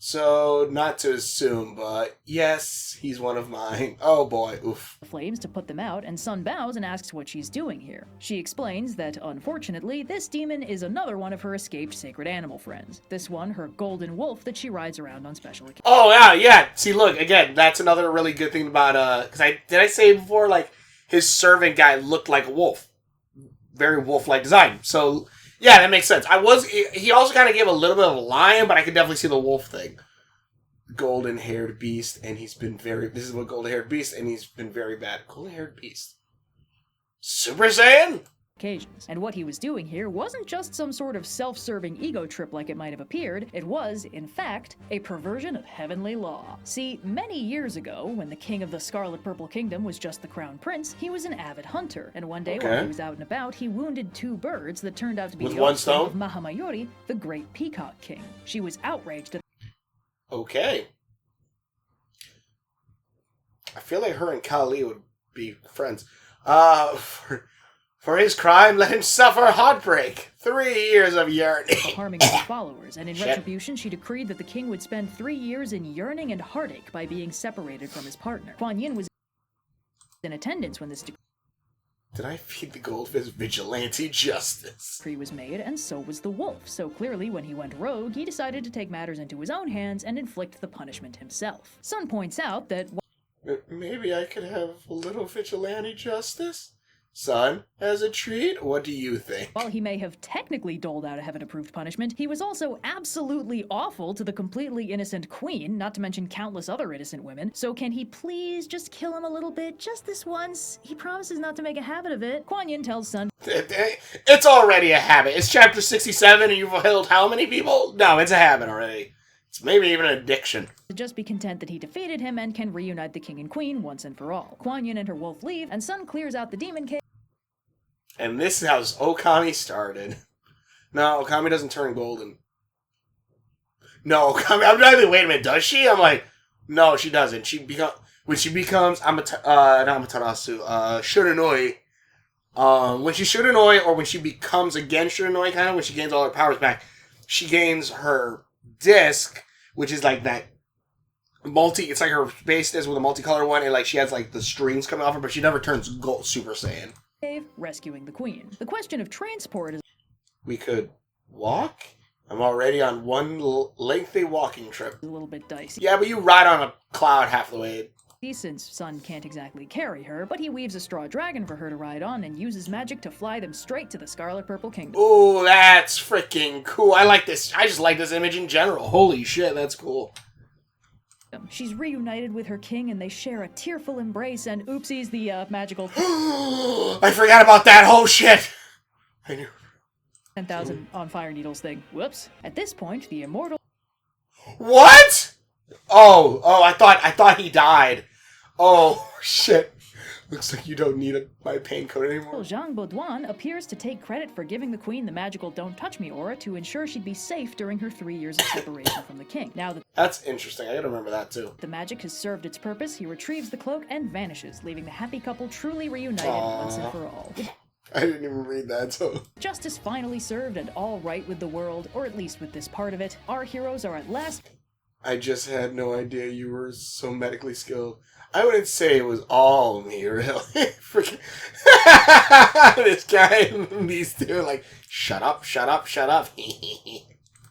So, not to assume, but yes, he's one of mine. Oh boy, oof. Flames to put them out, and Sun bows and asks what she's doing here. She explains that, unfortunately, this demon is another one of her escaped sacred animal friends. This one, her golden wolf that she rides around on special occasions. Oh, yeah. See, look, again, that's another really good thing about, because did I say before, like, his servant guy looked like a wolf. Very wolf-like design. So, yeah, that makes sense. He also kind of gave a little bit of a lion, but I could definitely see the wolf thing. Golden-haired beast, and he's been this is what golden-haired beast, and he's been very bad. Golden-haired beast. Super Saiyan? Occasions. And what he was doing here wasn't just some sort of self-serving ego trip like it might have appeared. It was, in fact, a perversion of heavenly law. See, many years ago, when the king of the Scarlet Purple Kingdom was just the crown prince, he was an avid hunter. And one day, while he was out and about, he wounded 2 birds that turned out to be with the one offspring stone of Mahamayori, the great peacock king. She was outraged at. Okay. I feel like her and Kali would be friends. For his crime, let him suffer heartbreak. 3 years of yearning. Harming his followers, and in retribution, she decreed that the king would spend 3 years in yearning and heartache by being separated from his partner. Kuan Yin was in attendance when this Did I feed the goldfish vigilante justice? decree was made, and so was the wolf. So clearly, when he went rogue, he decided to take matters into his own hands and inflict the punishment himself. Sun points out that maybe I could have a little vigilante justice? Son, as a treat, what do you think? while he may have technically doled out a heaven-approved punishment, he was also absolutely awful to the completely innocent queen, not to mention countless other innocent women. So can he please just kill him a little bit, just this once? He promises not to make a habit of it. Kuan Yin tells Sun It's already a habit. It's chapter 67 and you've killed how many people? No, it's a habit already. It's maybe even an addiction. to just be content that he defeated him and can reunite the king and queen once and for all. Kuan Yin and her wolf leave, and Sun clears out the demon cave. And this is how Okami started. No, Okami doesn't turn golden. No, Okami, I'm driving, wait a minute, does she? I'm like, no, she doesn't. When she becomes Shurenoi, when she's Shurenoi, or when she becomes again Shurenoi, kind of, when she gains all her powers back, she gains her disc, which is like that it's like her base is with a multicolor one, and like she has like the strings coming off her, but she never turns gold Super Saiyan. Rescuing the queen. The question of transport is... We could walk? I'm already on one lengthy walking trip. a little bit dicey. Yeah, but you ride on a cloud half the way. Since Sun can't exactly carry her, but he weaves a straw dragon for her to ride on and uses magic to fly them straight to the Scarlet Purple Kingdom. Ooh, that's freaking cool. I like this. I just like this image in general. Holy shit, that's cool. She's reunited with her king, and they share a tearful embrace, and oopsies, the magical... I forgot about that whole shit! I knew. 10,000 on fire needles thing. Whoops. At this point, the immortal... What? Oh, I thought he died. Oh, shit. Looks like you don't need my pain code anymore. Jean Baudouin appears to take credit for giving the queen the magical Don't Touch Me aura to ensure she'd be safe during her 3 years of separation from the king. Now that that's interesting. I gotta remember that too. The magic has served its purpose, he retrieves the cloak and vanishes, leaving the happy couple truly reunited once and for all. I didn't even read that, so... Justice finally served and all right with the world, or at least with this part of it. Our heroes are at last... I just had no idea you were so medically skilled. I wouldn't say it was all me, really. Freaking... this guy and these two, like, shut up, shut up, shut up.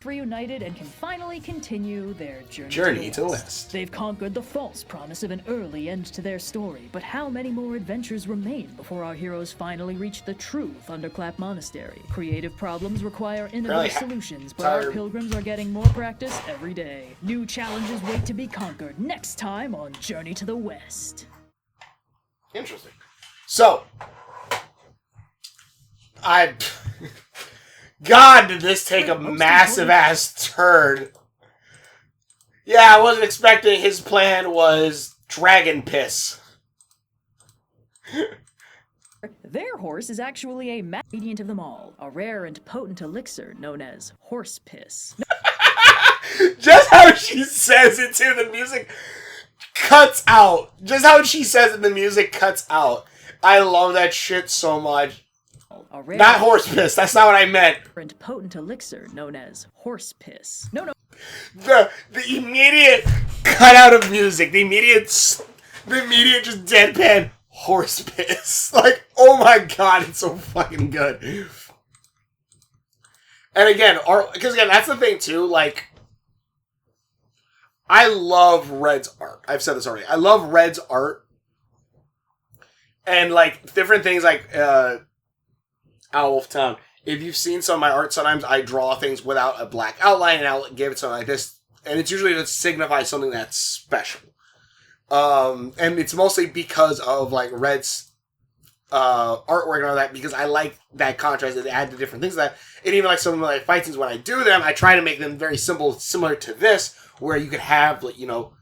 Reunited and can finally continue their journey to the West. They've conquered the false promise of an early end to their story, but how many more adventures remain before our heroes finally reach the true Thunderclap Monastery? Creative problems require innovative solutions, but our pilgrims are getting more practice every day. New challenges wait to be conquered next time on Journey to the West. Interesting. So, God, did this take a massive-ass turn. Yeah, I wasn't expecting his plan was dragon piss. Their horse is actually a ingredient of them all, a rare and potent elixir known as horse piss. Just how she says it, too, the music cuts out. Just how she says it, the music cuts out. I love that shit so much. Not horse piss. That's not what I meant. And potent elixir known as horse piss. No. The immediate cut out of music. The immediate just deadpan horse piss. Like, oh my god, it's so fucking good. And again, because again, that's the thing too. Like, I love Red's art. I've said this already. I love Red's art, and like different things like. Owlwolf Town. If you've seen some of my art, sometimes I draw things without a black outline and I'll give it something like this. And it's usually to signify something that's special. And it's mostly because of like Red's artwork and all that, because I like that contrast that they add the different things that. And even like some of my fight scenes, when I do them, I try to make them very simple, similar to this, where you could have, like, you know,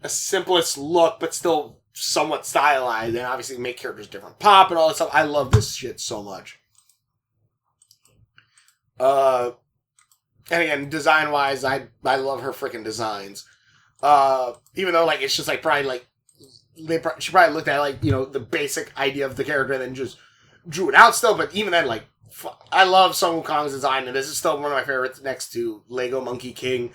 a simplest look, but still somewhat stylized, and obviously make characters different pop and all that stuff. I love this shit so much. And again, design-wise, I love her freaking designs. Even though, like, it's just, like, probably, like, she probably looked at, like, you know, the basic idea of the character and then just drew it out still, but even then, like, I love Sun Wukong's design, and this is still one of my favorites next to Lego Monkey King.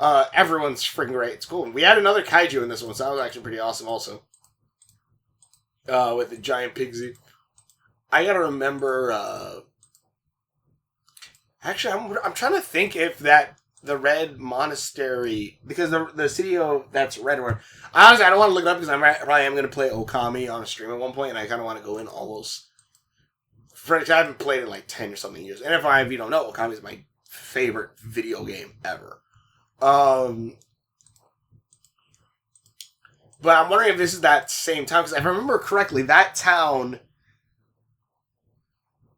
Everyone's freaking great. It's cool. We had another kaiju in this one, so that was actually pretty awesome also. With the giant pigsy. I gotta remember, actually, I'm trying to think if the Red Monastery, because the city that's Red one. Honestly, I don't want to look it up because I probably am going to play Okami on a stream at one point, and I kind of want to go in almost. I haven't played it in like 10 or something years. And if you don't know, Okami is my favorite video game ever. But I'm wondering if this is that same town, because if I remember correctly, that town.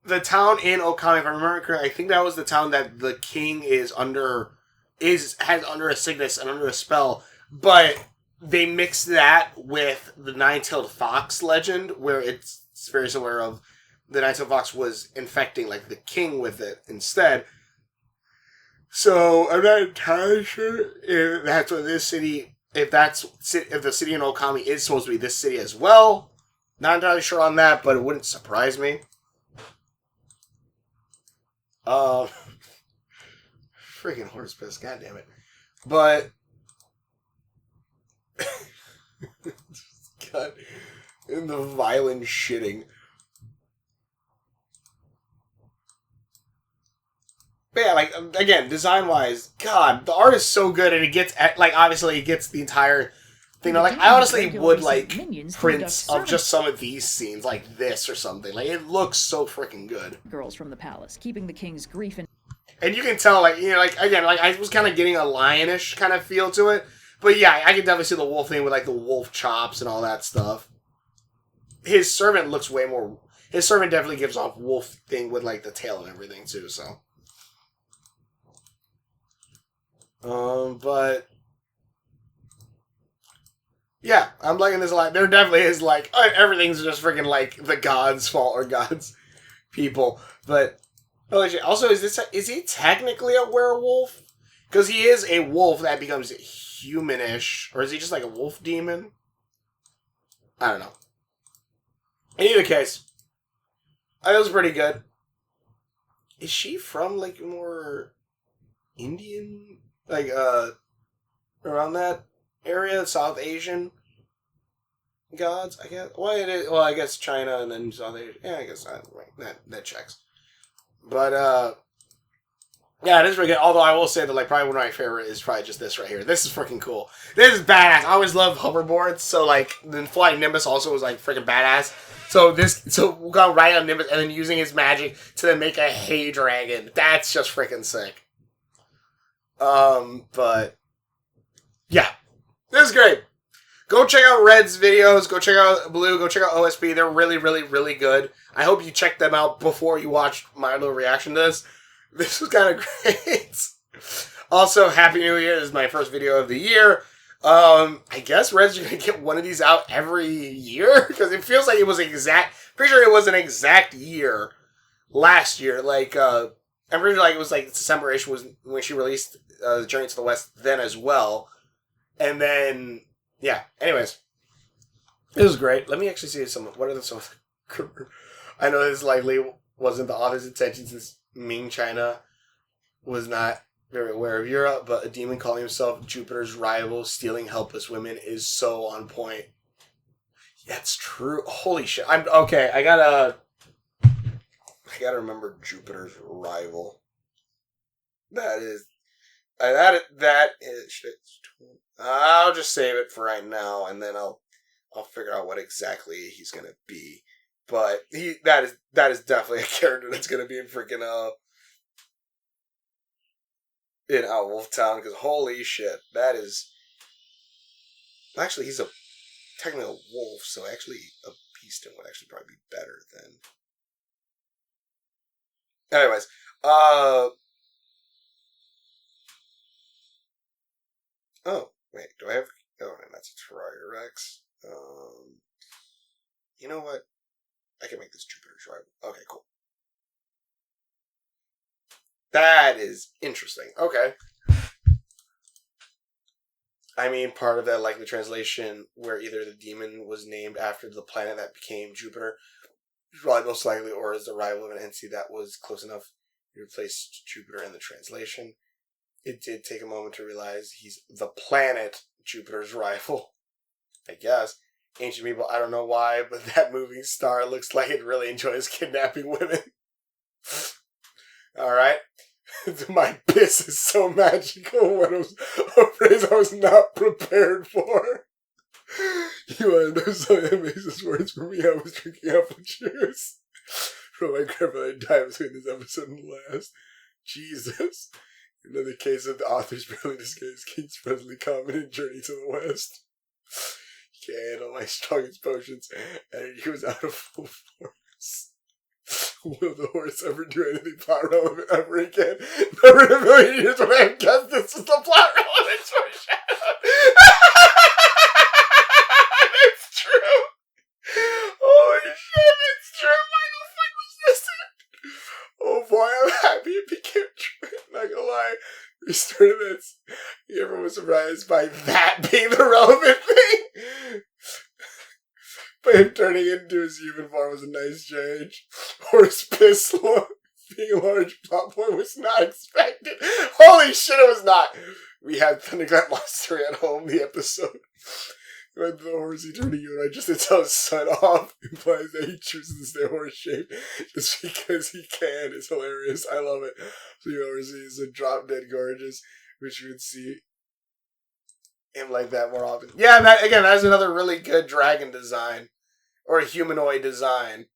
The town in Okami, if I remember correctly, I think that was the town that the king has under a sickness and under a spell. But they mixed that with the Nine-Tailed Fox legend, where it's very similar of the Nine-Tailed Fox was infecting like the king with it instead. So I'm not entirely sure if that's what this city, if the city in Okami is supposed to be this city as well. Not entirely sure on that, but it wouldn't surprise me. Freaking horse piss, goddammit. But God, in the violent shitting. But yeah, like, again, design-wise, God, the art is so good, and it gets, like, obviously it gets the entire thing. Like, I honestly would, like, prints of just some of these scenes, like this or something. Like, it looks so freaking good. Girls from the palace, keeping the king's grief in... And you can tell, like, you know, like, again, like, I was kind of getting a lionish kind of feel to it. But yeah, I can definitely see the wolf thing with, like, the wolf chops and all that stuff. His servant looks way more... His servant definitely gives off wolf thing with, like, the tail and everything, too, so... But yeah, I'm liking this a lot. There definitely is like everything's just freaking like the gods' fault or gods' people. But also, is he technically a werewolf? Because he is a wolf that becomes humanish, or is he just like a wolf demon? I don't know. In either case, it was pretty good. Is she from like more Indian, like around that area, South Asian gods? I guess. Well, I guess China and then South Asia. Yeah, I guess that checks. But yeah, it is pretty good. Although I will say that like probably one of my favorite is probably just this right here. This is freaking cool. This is badass. I always love hoverboards. So like then flying Nimbus also was like freaking badass. So we'll go right on Nimbus and then using his magic to then make a hay dragon. That's just freaking sick. But yeah, this is great. Go check out Red's videos. Go check out Blue. Go check out OSP. They're really, really, really good. I hope you check them out before you watch my little reaction to this. This was kind of great. Also, Happy New Year. This is my first video of the year. I guess Red's going to get one of these out every year because it feels like it was pretty sure it was an exact year last year. Like, I'm pretty sure like it was like December-ish was when she released the Journey to the West then as well. And then, yeah. Anyways, it was great. Let me actually see what are some. I know this likely wasn't the author's intention since Ming China was not very aware of Europe, but a demon calling himself Jupiter's rival, stealing helpless women is so on point. Yeah, it's true. Holy shit. I gotta remember Jupiter's rival. That is shit. I'll just save it for right now, and then I'll figure out what exactly he's gonna be. But that is definitely a character that's gonna be in freaking in Wolf Town, because holy shit, that is actually he's technically a wolf, so actually a beast would actually probably be better than. Anyways, oh wait, do I have? Oh, and that's a T-Rex. You know what? I can make this Jupiter's rival. Okay, cool. That is interesting. Okay. I mean, part of that, like the translation where either the demon was named after the planet that became Jupiter, probably most likely, or is the rival of an entity that was close enough to replace Jupiter in the translation. It did take a moment to realize he's the planet Jupiter's rival. I guess. Ancient people, I don't know why, but that moving star looks like it really enjoys kidnapping women. Alright. My piss is so magical. What was a phrase I was not prepared for. You want to know something that makes this worse for me? I was drinking apple juice from my grandmother died between this episode and the last. Jesus. Another case of the author's barely disguised King's Presley comment in Journey to the West. He can't handle my strongest potions, and he was out of full force. Will the horse ever do anything plot relevant ever again? Never in a million years would I have guessed this was the plot relevance for Shadow. It's true. Holy shit, it's true. Why the fuck was this it? Oh boy, I'm happy it became true. Not gonna lie. Restore this. Everyone was surprised by that being the relevant thing. But him turning into his human form was a nice change. Horse piss being a large plot point was not expected. Holy shit, it was not. We had Thunderclap Monster at home, the episode. When the horse he turned to you and I just to tell his son off implies that he chooses to stay horse shaped just because he can. It's hilarious. I love it. So you overseas a drop dead gorgeous, which you would see him like that more often. Yeah, that's another really good dragon design. Or a humanoid design.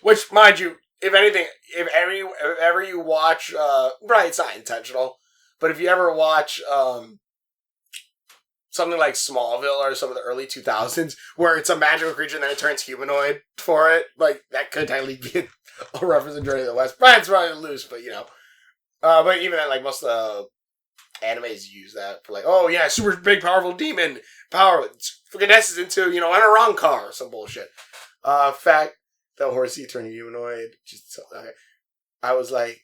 Which, mind you, if anything, if ever you watch, probably it's not intentional, but if you ever watch something like Smallville or some of the early 2000s, where it's a magical creature and then it turns humanoid for it, like, that could technically be a reference to Journey to the West. Brian's running loose, but, you know. But even then, like, most of the animes use that for like, oh yeah, super big powerful demon power condenses into, in a wrong car or some bullshit. Fact that horsey turning humanoid. Just I was like,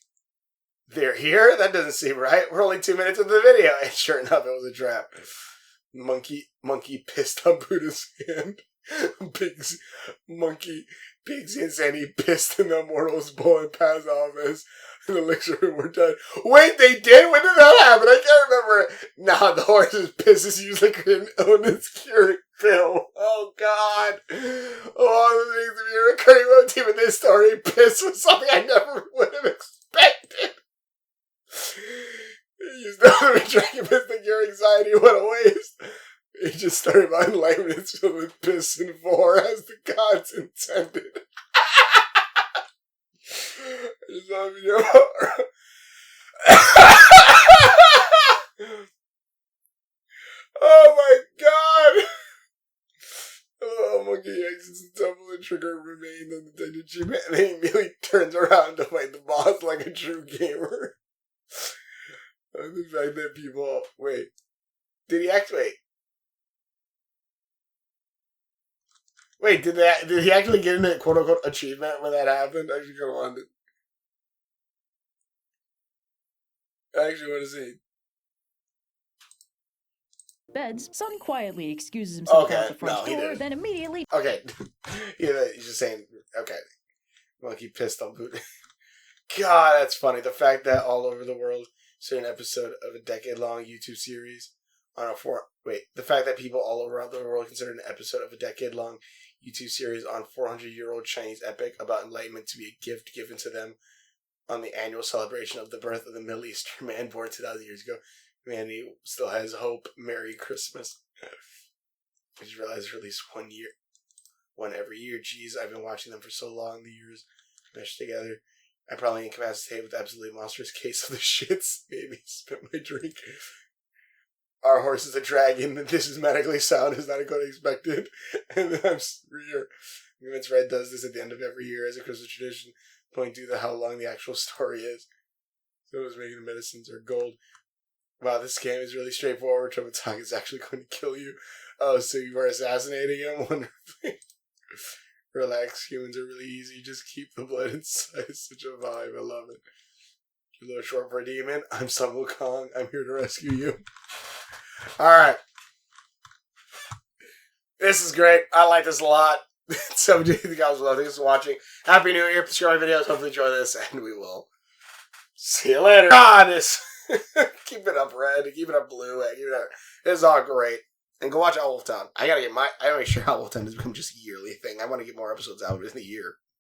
they're here? That doesn't seem right. We're only 2 minutes into the video. And sure enough, it was a trap. Monkey pissed on Buddha's hand. Pigs insanity pissed in the Immortal's bowl and passed off as an elixir and we're done. Wait, they did? When did that happen? I can't remember. Nah, the horse's piss is used like an illness curing pill. Oh, God. Oh, the things to be a recurring motif in this story. Piss was something I never would have expected. He used to drinking piss to cure anxiety. What a waste. He just started by enlightenment. It's filled with piss and vor as the gods intended. I just want to know. Oh my god! Oh, monkey exits the temple and trigger remains undetected achievement, and he immediately turns around to fight the boss like a true gamer. And the fact that people... Wait. Did he actually... Wait, did he actually get a quote-unquote achievement when that happened? I actually kind of wanted to... I actually want to see. Beds, Son quietly excuses himself out the front door, didn't. then immediately... Okay. Yeah, he's just saying, okay. Monkey pissed on boot. God, that's funny. The fact that all over the world, an episode of a decade-long YouTube series on the fact that people all around the world consider an episode of a decade-long YouTube series on 400-year-old Chinese epic about enlightenment to be a gift given to them on the annual celebration of the birth of the Middle Eastern man born 2,000 years ago. Humanity still has hope. Merry Christmas. I just realized it's released one every year. Jeez, I've been watching them for so long. The years meshed together. I probably incapacitated with absolutely monstrous case of the shits. Maybe spit my drink. Our horse is a dragon. This is medically sound. Is not what I expected. And then I'm here. Vince Red does this at the end of every year as a Christmas tradition, pointing to how long the actual story is. So it was making the medicines are gold. Wow, this scam is really straightforward. Traumatizing is actually going to kill you. Oh, so you were assassinating him? Wonderfully. Relax, humans are really easy. Just keep the blood inside. It's such a vibe. I love it. You're a little short for a demon. I'm Sun Wukong. I'm here to rescue you. Alright. This is great. I like this a lot. So do you think I was loving this watching? Happy New Year. Subscribe my videos. Hopefully enjoy this. And we will see you later. God, this. Keep it up red. Keep it up blue. Keep it up. It's all great. And go watch Owl of Town. I gotta make sure Owl of Town has become just a yearly thing. I want to get more episodes out in the year.